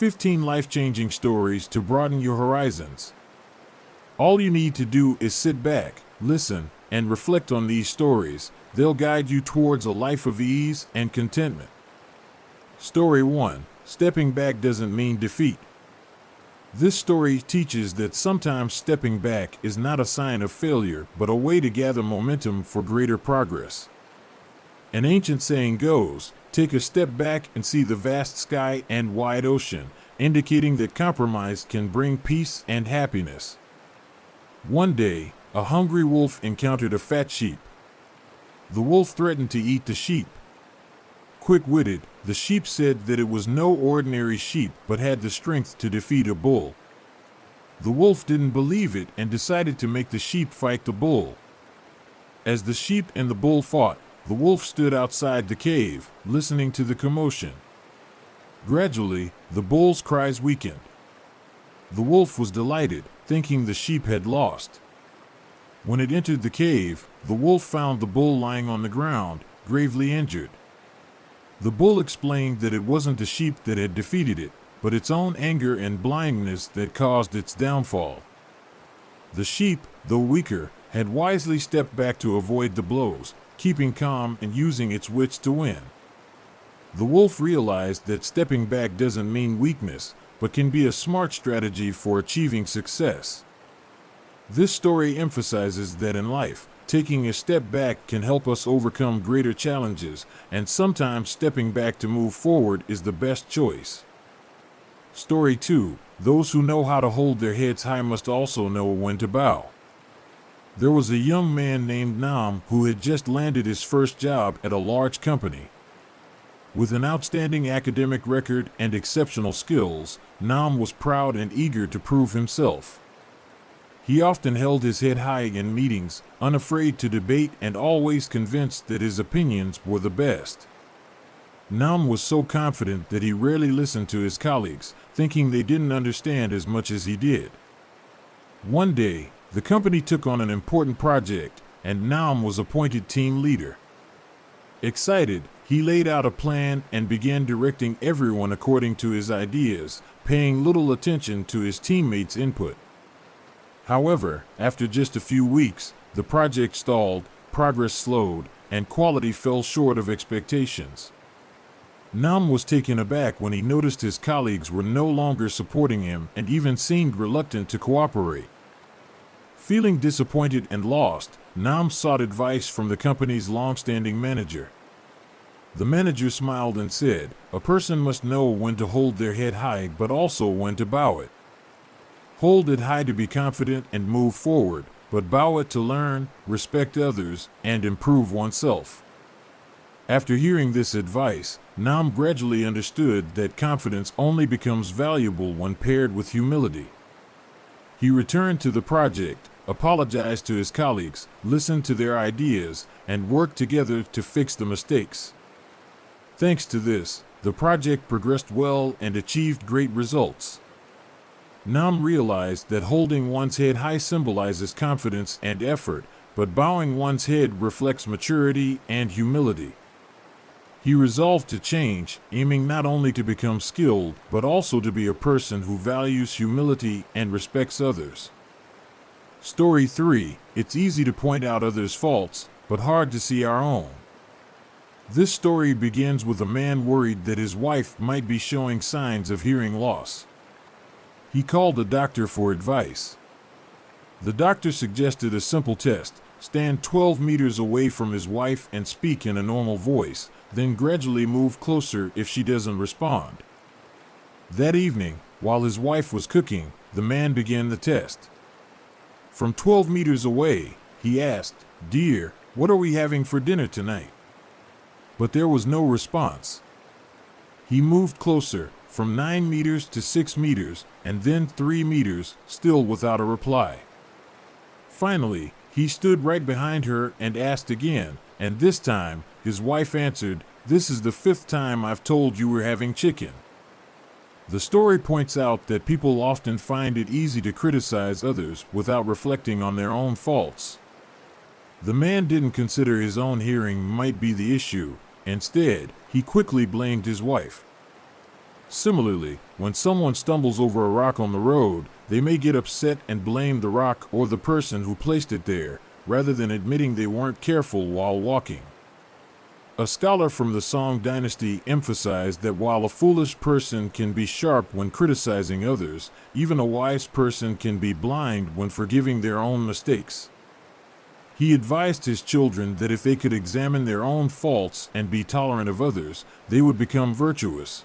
15 life-changing stories to broaden your horizons. All you need to do is sit back, listen, and reflect on these stories. They'll guide you towards a life of ease and contentment. Story 1. Stepping back doesn't mean defeat. This story teaches that sometimes stepping back is not a sign of failure, but a way to gather momentum for greater progress. An ancient saying goes, "Take a step back and see the vast sky and wide ocean," indicating that compromise can bring peace and happiness. One day, a hungry wolf encountered a fat sheep. The wolf threatened to eat the sheep. Quick-witted, the sheep said that it was no ordinary sheep but had the strength to defeat a bull. The wolf didn't believe it and decided to make the sheep fight the bull. As the sheep and the bull fought, the wolf stood outside the cave, listening to the commotion. Gradually, the bull's cries weakened. The wolf was delighted, thinking the sheep had lost. When it entered the cave, the wolf found the bull lying on the ground, gravely injured. The bull explained that it wasn't the sheep that had defeated it, but its own anger and blindness that caused its downfall. The sheep, though weaker, had wisely stepped back to avoid the blows, keeping calm and using its wits to win. The wolf realized that stepping back doesn't mean weakness, but can be a smart strategy for achieving success. This story emphasizes that in life, taking a step back can help us overcome greater challenges, and sometimes stepping back to move forward is the best choice. Story 2. Those who know how to hold their heads high must also know when to bow. There was a young man named Nam who had just landed his first job at a large company. With an outstanding academic record and exceptional skills, Nam was proud and eager to prove himself. He often held his head high in meetings, unafraid to debate and always convinced that his opinions were the best. Nam was so confident that he rarely listened to his colleagues, thinking they didn't understand as much as he did. One day, the company took on an important project, and Nam was appointed team leader. Excited, he laid out a plan and began directing everyone according to his ideas, paying little attention to his teammates' input. However, after just a few weeks, the project stalled, progress slowed, and quality fell short of expectations. Nam was taken aback when he noticed his colleagues were no longer supporting him and even seemed reluctant to cooperate. Feeling disappointed and lost, Nam sought advice from the company's long-standing manager. The manager smiled and said, "A person must know when to hold their head high but also when to bow it. Hold it high to be confident and move forward, but bow it to learn, respect others, and improve oneself." After hearing this advice, Nam gradually understood that confidence only becomes valuable when paired with humility. He returned to the project, apologized to his colleagues, listened to their ideas, and worked together to fix the mistakes. Thanks to this, the project progressed well and achieved great results. Nam realized that holding one's head high symbolizes confidence and effort, but bowing one's head reflects maturity and humility. He resolved to change, aiming not only to become skilled, but also to be a person who values humility and respects others. Story 3. It's easy to point out others' faults, but hard to see our own. This story begins with a man worried that his wife might be showing signs of hearing loss. He called a doctor for advice. The doctor suggested a simple test: stand 12 meters away from his wife and speak in a normal voice, then gradually move closer if she doesn't respond. That evening, while his wife was cooking, the man began the test. From 12 meters away, he asked, "Dear, what are we having for dinner tonight?" But there was no response. He moved closer, from 9 meters to 6 meters, and then 3 meters, still without a reply. Finally, he stood right behind her and asked again, and this time, his wife answered, "This is the 5th time I've told you we're having chicken." The story points out that people often find it easy to criticize others without reflecting on their own faults. The man didn't consider his own hearing might be the issue. Instead, he quickly blamed his wife. Similarly, when someone stumbles over a rock on the road, they may get upset and blame the rock or the person who placed it there, rather than admitting they weren't careful while walking. A scholar from the Song dynasty emphasized that while a foolish person can be sharp when criticizing others, even a wise person can be blind when forgiving their own mistakes. He advised his children that if they could examine their own faults and be tolerant of others, they would become virtuous.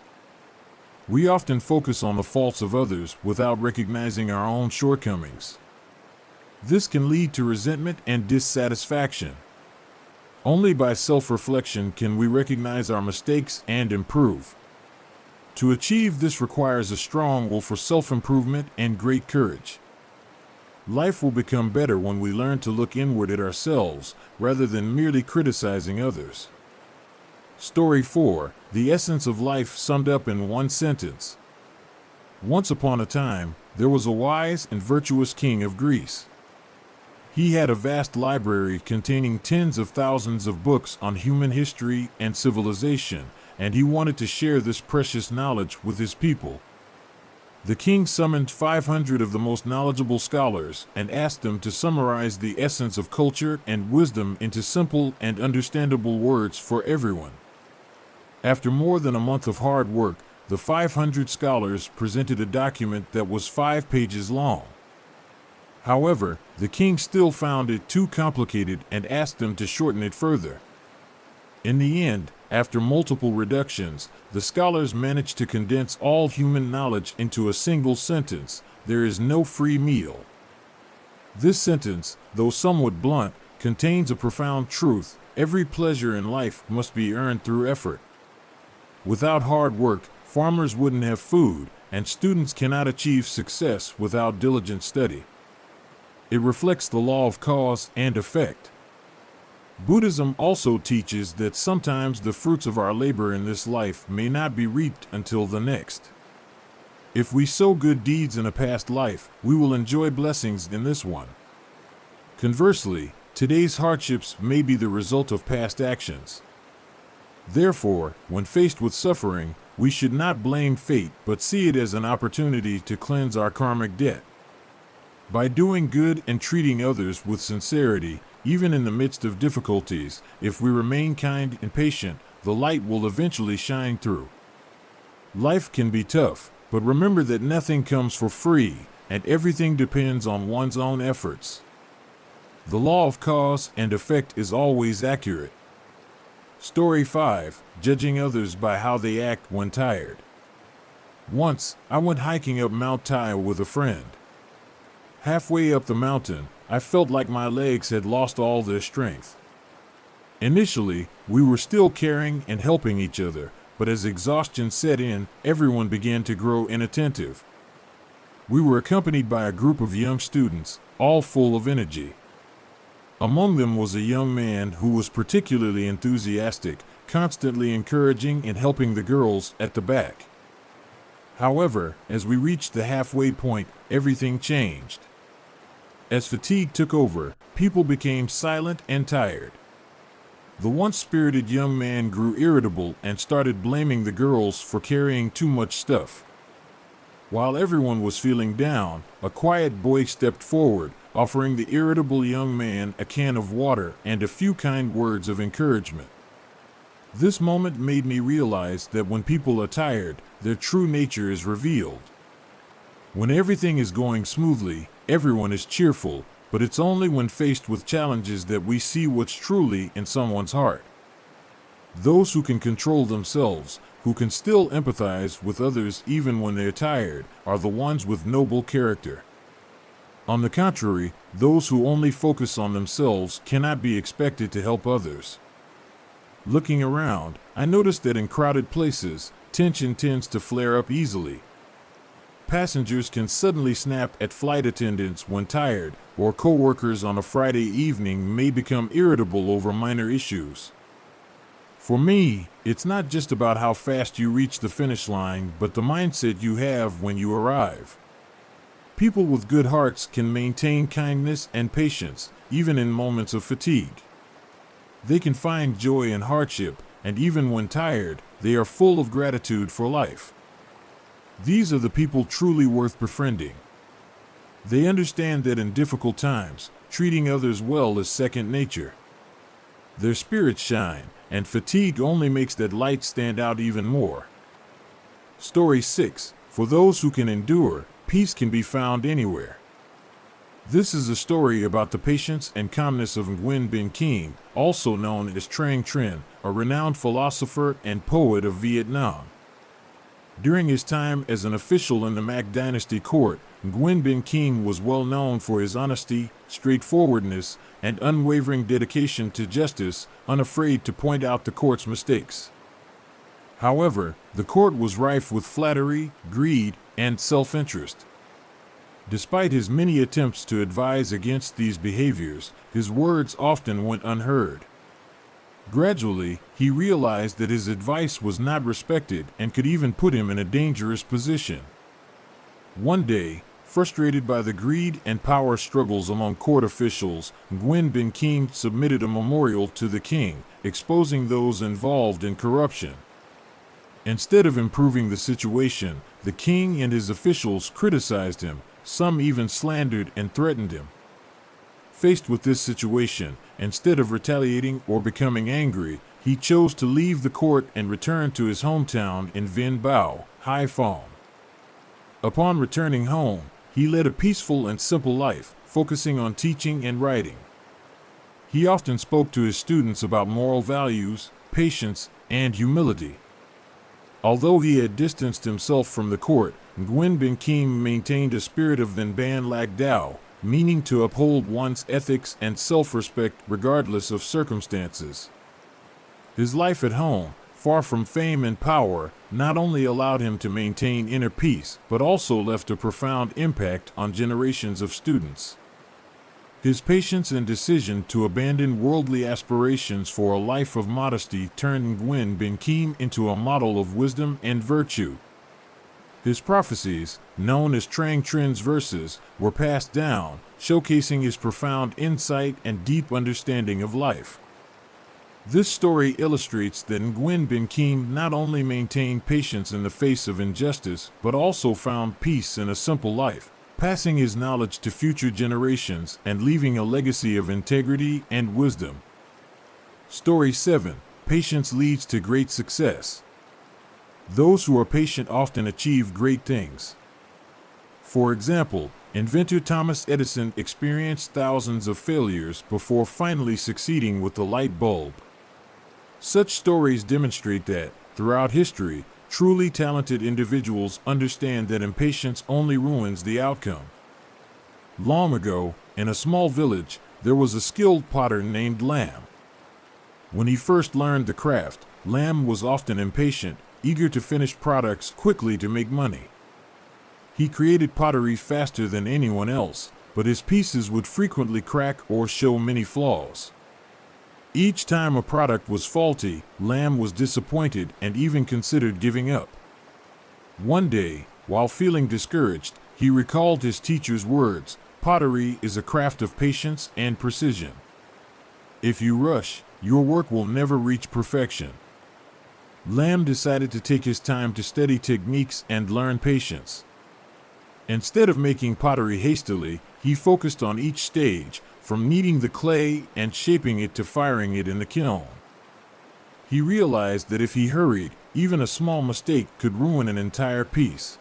We often focus on the faults of others without recognizing our own shortcomings. This can lead to resentment and dissatisfaction. Only by self-reflection can we recognize our mistakes and improve. To achieve this requires a strong will for self-improvement and great courage. Life will become better when we learn to look inward at ourselves rather than merely criticizing others. Story 4. The essence of life summed up in one sentence. Once upon a time, there was a wise and virtuous king of Greece. He had a vast library containing tens of thousands of books on human history and civilization, and he wanted to share this precious knowledge with his people. The king summoned 500 of the most knowledgeable scholars and asked them to summarize the essence of culture and wisdom into simple and understandable words for everyone. After more than a month of hard work, the 500 scholars presented a document that was 5 pages long. However, the king still found it too complicated and asked them to shorten it further. In the end, after multiple reductions, the scholars managed to condense all human knowledge into a single sentence: there is no free meal. This sentence, though somewhat blunt, contains a profound truth: every pleasure in life must be earned through effort. Without hard work, farmers wouldn't have food, and students cannot achieve success without diligent study. It reflects the law of cause and effect. Buddhism also teaches that sometimes the fruits of our labor in this life may not be reaped until the next. If we sow good deeds in a past life, we will enjoy blessings in this one. Conversely, today's hardships may be the result of past actions. Therefore, when faced with suffering, we should not blame fate but see it as an opportunity to cleanse our karmic debt. By doing good and treating others with sincerity, even in the midst of difficulties, if we remain kind and patient, the light will eventually shine through. Life can be tough, but remember that nothing comes for free, and everything depends on one's own efforts. The law of cause and effect is always accurate. Story 5. Judging others by how they act when tired. Once, I went hiking up Mount Taya with a friend. Halfway up the mountain, I felt like my legs had lost all their strength. Initially, we were still caring and helping each other, but as exhaustion set in, everyone began to grow inattentive. We were accompanied by a group of young students, all full of energy. Among them was a young man who was particularly enthusiastic, constantly encouraging and helping the girls at the back. However, as we reached the halfway point, everything changed. As fatigue took over, people became silent and tired. The once spirited young man grew irritable and started blaming the girls for carrying too much stuff. While everyone was feeling down, a quiet boy stepped forward, offering the irritable young man a can of water and a few kind words of encouragement. This moment made me realize that when people are tired, their true nature is revealed. When everything is going smoothly, everyone is cheerful, but it's only when faced with challenges that we see what's truly in someone's heart. Those who can control themselves, who can still empathize with others even when they're tired, are the ones with noble character. On the contrary, those who only focus on themselves cannot be expected to help others. Looking around, I noticed that in crowded places, tension tends to flare up easily. Passengers can suddenly snap at flight attendants when tired, or coworkers on a Friday evening may become irritable over minor issues. For me, it's not just about how fast you reach the finish line, but the mindset you have when you arrive. People with good hearts can maintain kindness and patience, even in moments of fatigue. They can find joy in hardship, and even when tired, they are full of gratitude for life. These are the people truly worth befriending. They understand that in difficult times, treating others well is second nature. Their spirits shine, and fatigue only makes that light stand out even more. Story 6. For those who can endure, peace can be found anywhere. This is a story about the patience and calmness of Nguyen Binh Kim, also known as Trang Trinh, a renowned philosopher and poet of Vietnam. During his time as an official in the Mac Dynasty court, Nguyen Binh Kim was well known for his honesty, straightforwardness, and unwavering dedication to justice, unafraid to point out the court's mistakes. However, the court was rife with flattery, greed, and self-interest. Despite his many attempts to advise against these behaviors, his words often went unheard. Gradually, he realized that his advice was not respected and could even put him in a dangerous position. One day, frustrated by the greed and power struggles among court officials, Nguyen Binh Kim submitted a memorial to the king, exposing those involved in corruption. Instead of improving the situation, the king and his officials criticized him. Some even slandered and threatened him. Faced with this situation, instead of retaliating or becoming angry, he chose to leave the court and return to his hometown in Vinh Bao, Hai Phong. Upon returning home, he led a peaceful and simple life, focusing on teaching and writing. He often spoke to his students about moral values, patience, and humility. Although he had distanced himself from the court, Nguyen Binh Kim maintained a spirit of Than Ban Lac Dao, meaning to uphold one's ethics and self-respect regardless of circumstances. His life at home, far from fame and power, not only allowed him to maintain inner peace, but also left a profound impact on generations of students. His patience and decision to abandon worldly aspirations for a life of modesty turned Nguyen Binh Kim into a model of wisdom and virtue. His prophecies, known as Trang Trinh verses, were passed down, showcasing his profound insight and deep understanding of life. This story illustrates that Nguyen Binh Kim not only maintained patience in the face of injustice, but also found peace in a simple life, passing his knowledge to future generations and leaving a legacy of integrity and wisdom. Story 7. Patience leads to great success. Those who are patient often achieve great things. For example, inventor Thomas Edison experienced thousands of failures before finally succeeding with the light bulb. Such stories demonstrate that, throughout history, truly talented individuals understand that impatience only ruins the outcome. Long ago, in a small village, there was a skilled potter named Lam. When he first learned the craft, Lam was often impatient, eager to finish products quickly to make money. He created pottery faster than anyone else, but his pieces would frequently crack or show many flaws. Each time a product was faulty, Lam was disappointed and even considered giving up. One day, while feeling discouraged, he recalled his teacher's words, "Pottery is a craft of patience and precision. If you rush, your work will never reach perfection." Lam decided to take his time to study techniques and learn patience. Instead of making pottery hastily, he focused on each stage, from kneading the clay and shaping it to firing it in the kiln. He realized that if he hurried, even a small mistake could ruin an entire piece.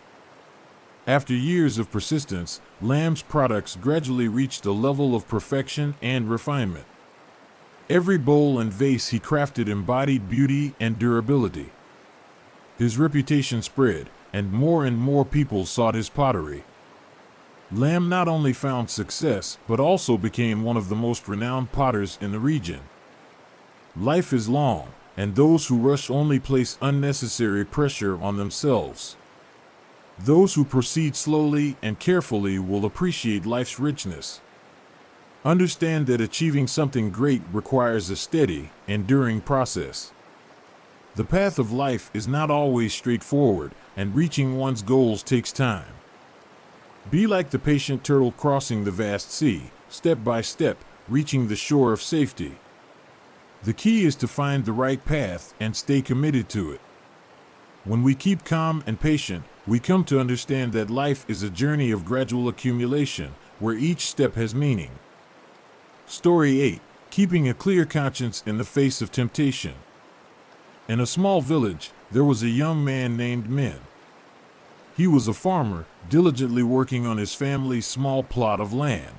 After years of persistence, Lam's products gradually reached a level of perfection and refinement. Every bowl and vase he crafted embodied beauty and durability. His reputation spread, and more people sought his pottery. Lam not only found success, but also became one of the most renowned potters in the region. Life is long, and those who rush only place unnecessary pressure on themselves. Those who proceed slowly and carefully will appreciate life's richness. Understand that achieving something great requires a steady, enduring process. The path of life is not always straightforward, and reaching one's goals takes time. Be like the patient turtle crossing the vast sea, step by step, reaching the shore of safety. The key is to find the right path and stay committed to it. When we keep calm and patient, we come to understand that life is a journey of gradual accumulation, where each step has meaning. Story 8. Keeping a clear conscience in the face of temptation. In a small village, there was a young man named Min. He was a farmer, diligently working on his family's small plot of land.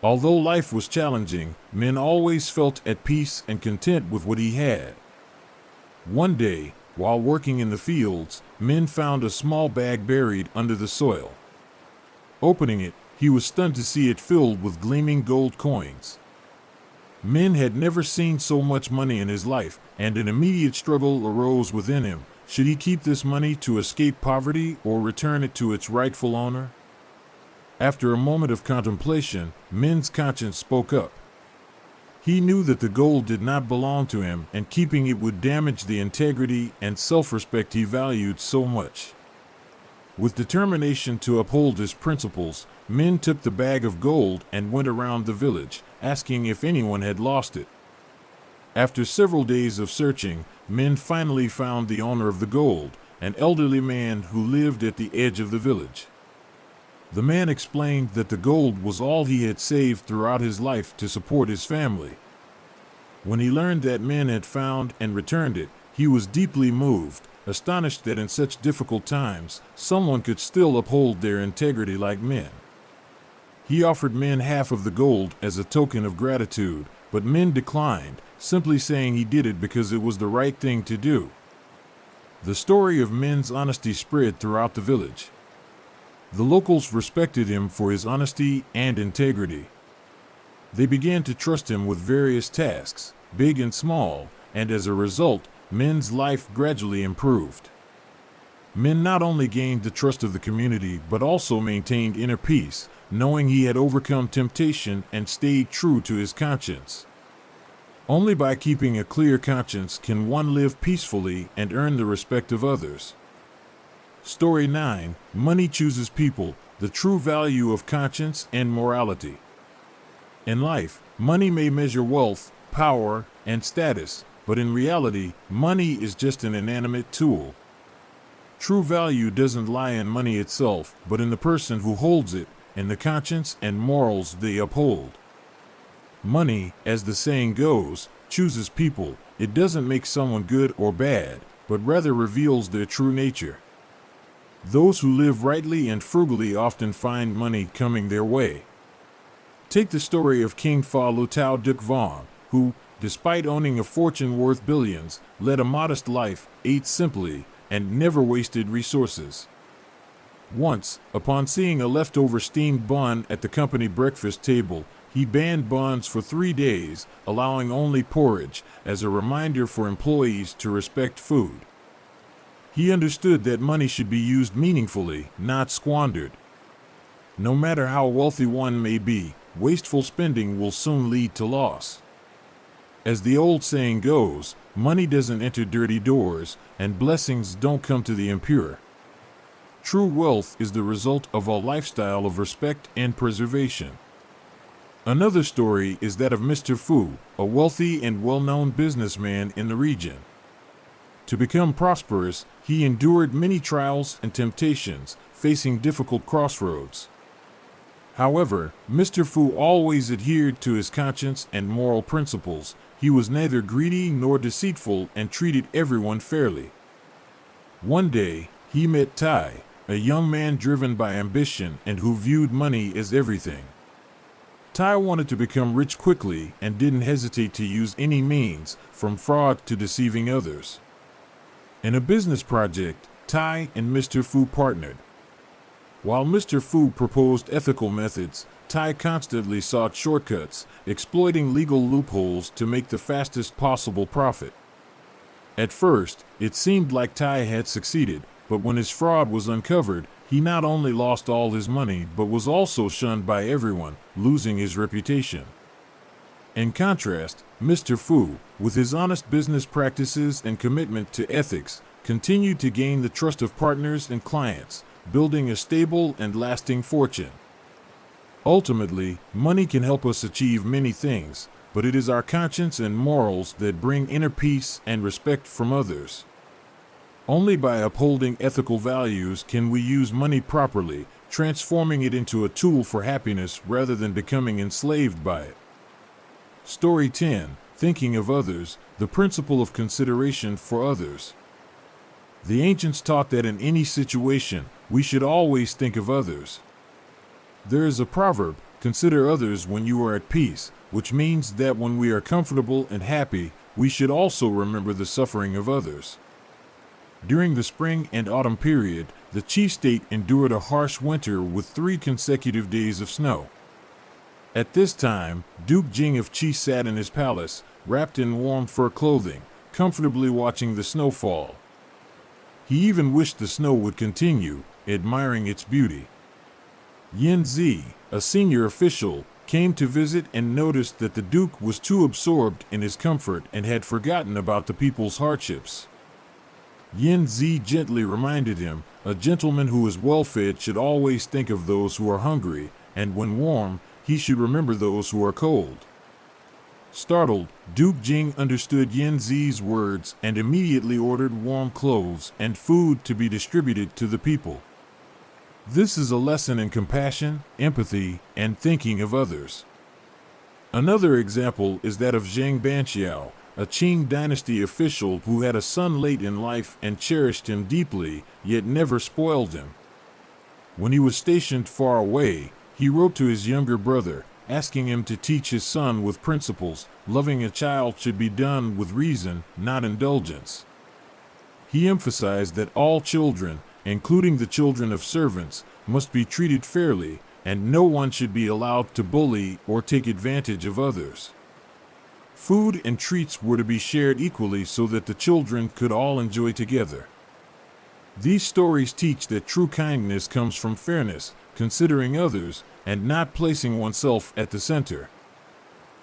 Although life was challenging, Min always felt at peace and content with what he had. One day, while working in the fields, Min found a small bag buried under the soil. Opening it, he was stunned to see it filled with gleaming gold coins. Min had never seen so much money in his life, and an immediate struggle arose within him. Should he keep this money to escape poverty or return it to its rightful owner? After a moment of contemplation, Min's conscience spoke up. He knew that the gold did not belong to him, and keeping it would damage the integrity and self-respect he valued so much. With determination to uphold his principles, Min took the bag of gold and went around the village, asking if anyone had lost it. After several days of searching, Min finally found the owner of the gold, an elderly man who lived at the edge of the village. The man explained that the gold was all he had saved throughout his life to support his family. When he learned that Min had found and returned it, he was deeply moved, astonished that in such difficult times, someone could still uphold their integrity like Min. He offered Min half of the gold as a token of gratitude, but Min declined, simply saying he did it because it was the right thing to do. The story of Min's honesty spread throughout the village. The locals respected him for his honesty and integrity. They began to trust him with various tasks, big and small, and as a result, Min's life gradually improved. Min not only gained the trust of the community but also maintained inner peace, knowing he had overcome temptation and stayed true to his conscience. Only by keeping a clear conscience can one live peacefully and earn the respect of others. Story 9. Money chooses people, the true value of conscience and morality. In life, money may measure wealth, power, and status, but in reality, money is just an inanimate tool. True value doesn't lie in money itself, but in the person who holds it, and the conscience and morals they uphold. Money, as the saying goes, chooses people. It doesn't make someone good or bad, but rather reveals their true nature. Those who live rightly and frugally often find money coming their way. Take the story of King Fa Lu Tao Duc Vong, who, despite owning a fortune worth billions, led a modest life, ate simply, and never wasted resources. Once, upon seeing a leftover steamed bun at the company breakfast table, he banned buns for 3 days, allowing only porridge, as a reminder for employees to respect food. He understood that money should be used meaningfully, not squandered. No matter how wealthy one may be, wasteful spending will soon lead to loss. As the old saying goes, money doesn't enter dirty doors, and blessings don't come to the impure. True wealth is the result of a lifestyle of respect and preservation. Another story is that of Mr. Fu, a wealthy and well-known businessman in the region. To become prosperous, he endured many trials and temptations, facing difficult crossroads. However, Mr. Fu always adhered to his conscience and moral principles. He was neither greedy nor deceitful and treated everyone fairly. One day, he met Tai, a young man driven by ambition and who viewed money as everything. Tai wanted to become rich quickly and didn't hesitate to use any means, from fraud to deceiving others. In a business project, Tai and Mr. Fu partnered. While Mr. Fu proposed ethical methods, Tai constantly sought shortcuts, exploiting legal loopholes to make the fastest possible profit. At first, it seemed like Tai had succeeded, but when his fraud was uncovered, he not only lost all his money but was also shunned by everyone, losing his reputation. In contrast, Mr. Fu, with his honest business practices and commitment to ethics, continued to gain the trust of partners and clients, building a stable and lasting fortune. Ultimately, money can help us achieve many things, but it is our conscience and morals that bring inner peace and respect from others. Only by upholding ethical values can we use money properly, transforming it into a tool for happiness rather than becoming enslaved by it. Story 10. Thinking of others, the principle of consideration for others. The ancients taught that in any situation, we should always think of others. There is a proverb, consider others when you are at peace, which means that when we are comfortable and happy, we should also remember the suffering of others. During the spring and autumn period, the Qi state endured a harsh winter with 3 consecutive days of snow. At this time, Duke Jing of Qi sat in his palace, wrapped in warm fur clothing, comfortably watching the snow fall. He even wished the snow would continue, admiring its beauty. Yin Zi, a senior official, came to visit and noticed that the Duke was too absorbed in his comfort and had forgotten about the people's hardships. Yin Zi gently reminded him, a gentleman who is well-fed should always think of those who are hungry, and when warm, he should remember those who are cold. Startled, Duke Jing understood Yin Zi's words and immediately ordered warm clothes and food to be distributed to the people. This is a lesson in compassion, empathy, and thinking of others. Another example is that of Zhang Banqiao, a Qing dynasty official who had a son late in life and cherished him deeply, yet never spoiled him. When he was stationed far away, he wrote to his younger brother, asking him to teach his son with principles. Loving a child should be done with reason, not indulgence. He emphasized that all children, including the children of servants, must be treated fairly, and no one should be allowed to bully or take advantage of others. Food and treats were to be shared equally so that the children could all enjoy together. These stories teach that true kindness comes from fairness, considering others, and not placing oneself at the center.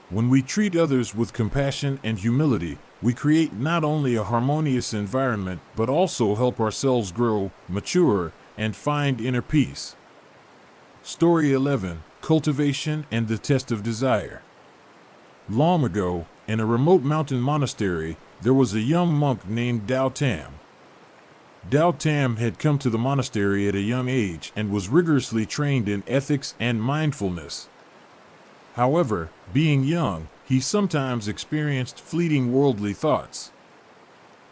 When we treat others with compassion and humility, we create not only a harmonious environment but also help ourselves grow, mature, and find inner peace. Story 11. Cultivation and the Test of Desire. Long ago, in a remote mountain monastery, there was a young monk named Dao Tam. Dao Tam had come to the monastery at a young age and was rigorously trained in ethics and mindfulness. However, being young, he sometimes experienced fleeting worldly thoughts.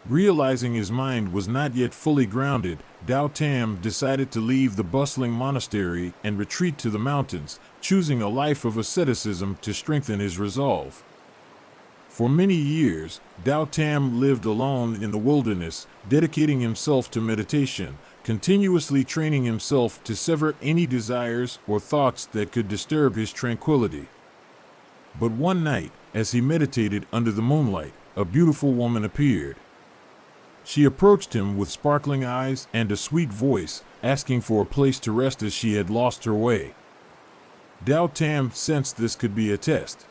Realizing his mind was not yet fully grounded, Dao Tam decided to leave the bustling monastery and retreat to the mountains, choosing a life of asceticism to strengthen his resolve. For many years, Dao Tam lived alone in the wilderness, dedicating himself to meditation, continuously training himself to sever any desires or thoughts that could disturb his tranquility. But one night, as he meditated under the moonlight, a beautiful woman appeared. She approached him with sparkling eyes and a sweet voice, asking for a place to rest as she had lost her way. Dao Tam sensed this could be a test.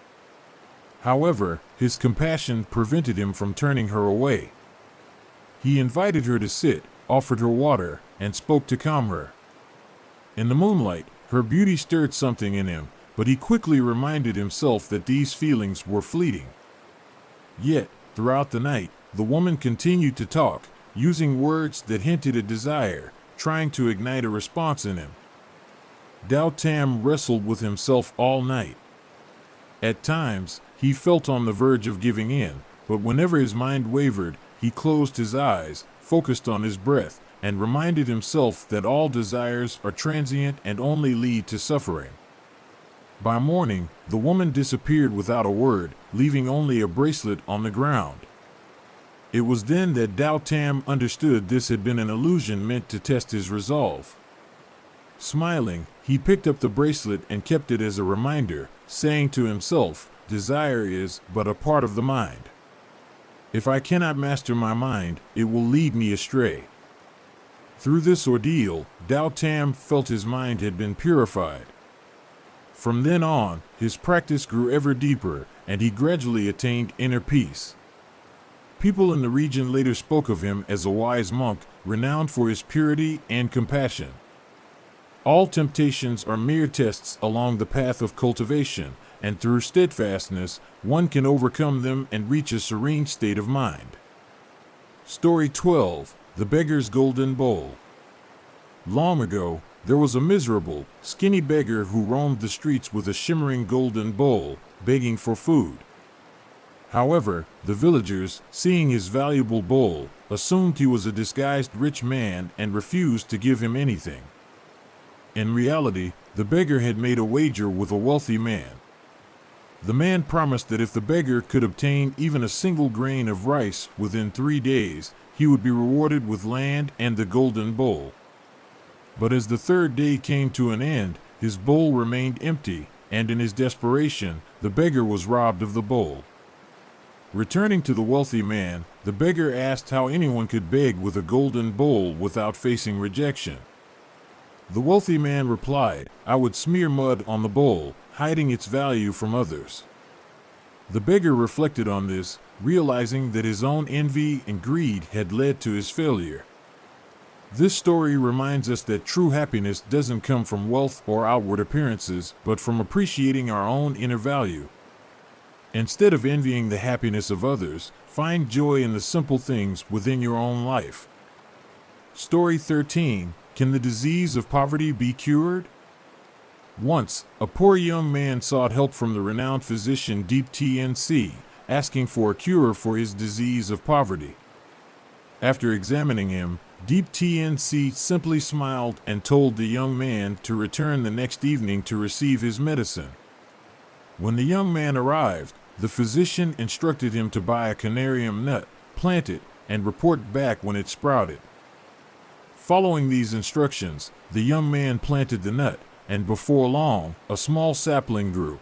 However, his compassion prevented him from turning her away. He invited her to sit, offered her water, and spoke to calm her. In the moonlight, her beauty stirred something in him, but he quickly reminded himself that these feelings were fleeting. Yet, throughout the night, the woman continued to talk, using words that hinted at desire, trying to ignite a response in him. Dao Tam wrestled with himself all night. At times, he felt on the verge of giving in, but whenever his mind wavered, he closed his eyes, focused on his breath, and reminded himself that all desires are transient and only lead to suffering. By morning, the woman disappeared without a word, leaving only a bracelet on the ground. It was then that Dao Tam understood this had been an illusion meant to test his resolve. Smiling, he picked up the bracelet and kept it as a reminder, saying to himself, "Desire is but a part of the mind. If I cannot master my mind, it will lead me astray." Through this ordeal, Dao Tam felt his mind had been purified. From then on, his practice grew ever deeper, and he gradually attained inner peace. People in the region later spoke of him as a wise monk, renowned for his purity and compassion. All temptations are mere tests along the path of cultivation, and through steadfastness, one can overcome them and reach a serene state of mind. Story 12. The Beggar's Golden Bowl. Long ago, there was a miserable, skinny beggar who roamed the streets with a shimmering golden bowl, begging for food. However, the villagers, seeing his valuable bowl, assumed he was a disguised rich man and refused to give him anything. In reality, the beggar had made a wager with a wealthy man. The man promised that if the beggar could obtain even a single grain of rice within 3 days, he would be rewarded with land and the golden bowl. But as the 3rd day came to an end, his bowl remained empty, and in his desperation, the beggar was robbed of the bowl. Returning to the wealthy man, the beggar asked how anyone could beg with a golden bowl without facing rejection. The wealthy man replied, "I would smear mud on the bowl, hiding its value from others." The beggar reflected on this, realizing that his own envy and greed had led to his failure. This story reminds us that true happiness doesn't come from wealth or outward appearances, but from appreciating our own inner value. Instead of envying the happiness of others, find joy in the simple things within your own life. Story 13. Can the disease of poverty be cured? Once, a poor young man sought help from the renowned physician Deep TNC, asking for a cure for his disease of poverty. After examining him, Deep TNC simply smiled and told the young man to return the next evening to receive his medicine. When the young man arrived, the physician instructed him to buy a canarium nut, plant it, and report back when it sprouted. Following these instructions, the young man planted the nut, and before long, a small sapling grew.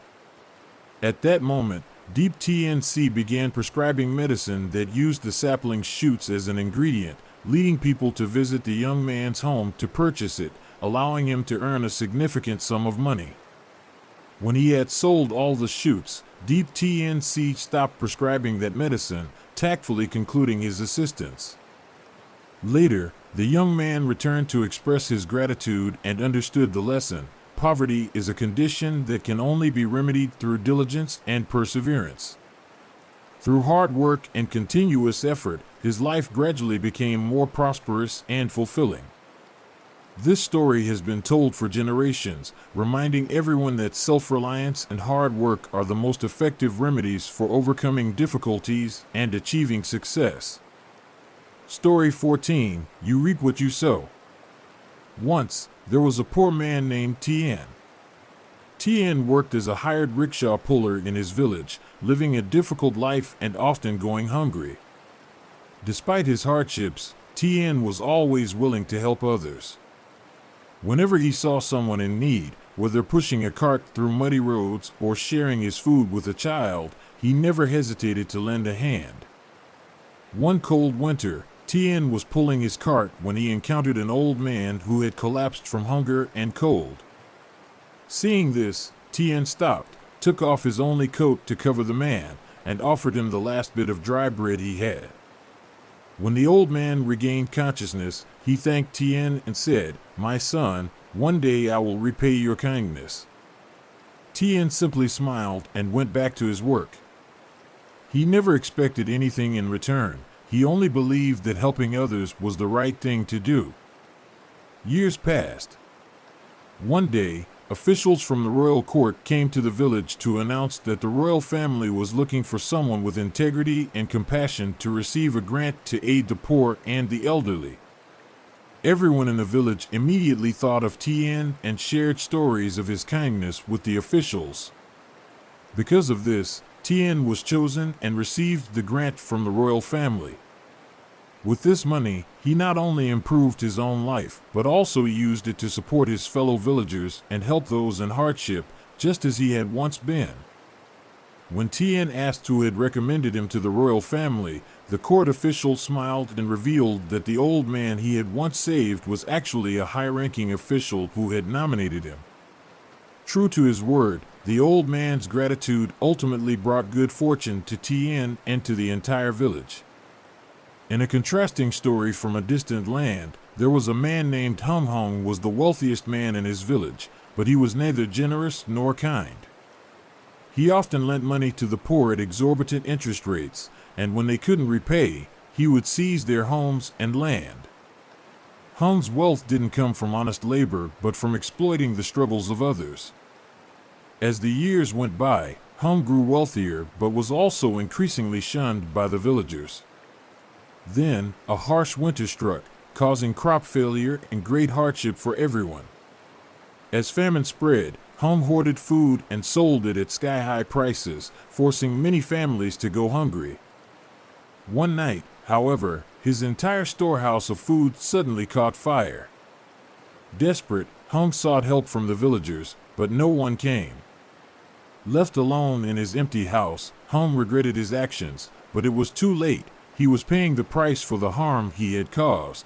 At that moment, Deep TNC began prescribing medicine that used the sapling's shoots as an ingredient, leading people to visit the young man's home to purchase it, allowing him to earn a significant sum of money. When he had sold all the shoots, Deep TNC stopped prescribing that medicine, tactfully concluding his assistance. Later, the young man returned to express his gratitude and understood the lesson. Poverty is a condition that can only be remedied through diligence and perseverance. Through hard work and continuous effort, his life gradually became more prosperous and fulfilling. This story has been told for generations, reminding everyone that self-reliance and hard work are the most effective remedies for overcoming difficulties and achieving success. Story 14. You reap what you sow. Once, there was a poor man named Tien. Tien worked as a hired rickshaw puller in his village, living a difficult life and often going hungry. Despite his hardships, Tien was always willing to help others. Whenever he saw someone in need, whether pushing a cart through muddy roads or sharing his food with a child, he never hesitated to lend a hand. One cold winter, Tien was pulling his cart when he encountered an old man who had collapsed from hunger and cold. Seeing this, Tien stopped, took off his only coat to cover the man, and offered him the last bit of dry bread he had. When the old man regained consciousness, he thanked Tien and said, "My son, one day I will repay your kindness." Tien simply smiled and went back to his work. He never expected anything in return. He only believed that helping others was the right thing to do. Years passed. One day, officials from the royal court came to the village to announce that the royal family was looking for someone with integrity and compassion to receive a grant to aid the poor and the elderly. Everyone in the village immediately thought of Tien and shared stories of his kindness with the officials. Because of this, Tien was chosen and received the grant from the royal family. With this money, he not only improved his own life, but also used it to support his fellow villagers and help those in hardship, just as he had once been. When Tien asked who had recommended him to the royal family, the court official smiled and revealed that the old man he had once saved was actually a high-ranking official who had nominated him. True to his word, the old man's gratitude ultimately brought good fortune to Tien and to the entire village. In a contrasting story from a distant land, there was a man named Hung Hung was the wealthiest man in his village, but he was neither generous nor kind. He often lent money to the poor at exorbitant interest rates, and when they couldn't repay, he would seize their homes and land. Hung's wealth didn't come from honest labor, but from exploiting the struggles of others. As the years went by, Hung grew wealthier, but was also increasingly shunned by the villagers. Then, a harsh winter struck, causing crop failure and great hardship for everyone. As famine spread, Hung hoarded food and sold it at sky-high prices, forcing many families to go hungry. One night, however, his entire storehouse of food suddenly caught fire. Desperate, Hung sought help from the villagers, but no one came. Left alone in his empty house, Hung regretted his actions, but it was too late. He was paying the price for the harm he had caused.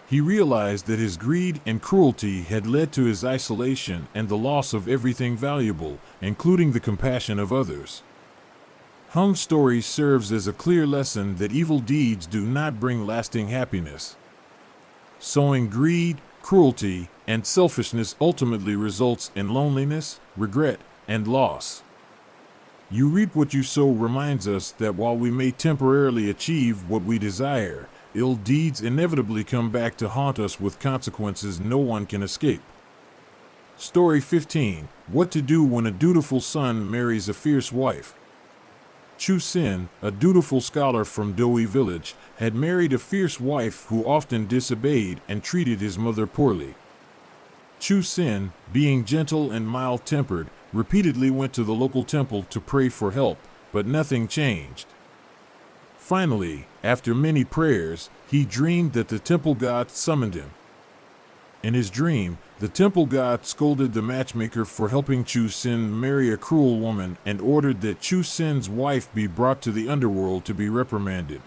He realized that his greed and cruelty had led to his isolation and the loss of everything valuable, including the compassion of others. Hung's story serves as a clear lesson that evil deeds do not bring lasting happiness. Sowing greed, cruelty, and selfishness ultimately results in loneliness, regret, and loss. You reap what you sow reminds us that while we may temporarily achieve what we desire, ill deeds inevitably come back to haunt us with consequences no one can escape. Story 15. What to do when a dutiful son marries a fierce wife. Chu Sin, a dutiful scholar from Doi village, had married a fierce wife who often disobeyed and treated his mother poorly. Chu Sin, being gentle and mild-tempered, repeatedly went to the local temple to pray for help, but nothing changed. Finally, after many prayers, he dreamed that the temple god summoned him. In his dream, the temple god scolded the matchmaker for helping Chu Sin marry a cruel woman and ordered that Chu Sin's wife be brought to the underworld to be reprimanded.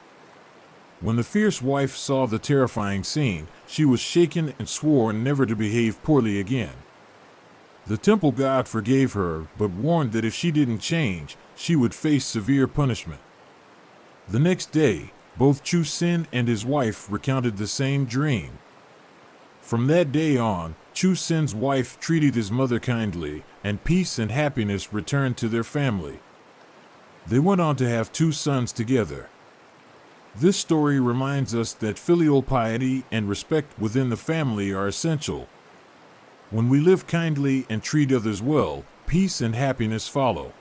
When the fierce wife saw the terrifying scene, she was shaken and swore never to behave poorly again. The temple god forgave her, but warned that if she didn't change, she would face severe punishment. The next day, both Chu Sin and his wife recounted the same dream. From that day on, Chu Sin's wife treated his mother kindly, and peace and happiness returned to their family. They went on to have 2 sons together. This story reminds us that filial piety and respect within the family are essential. When we live kindly and treat others well, peace and happiness follow.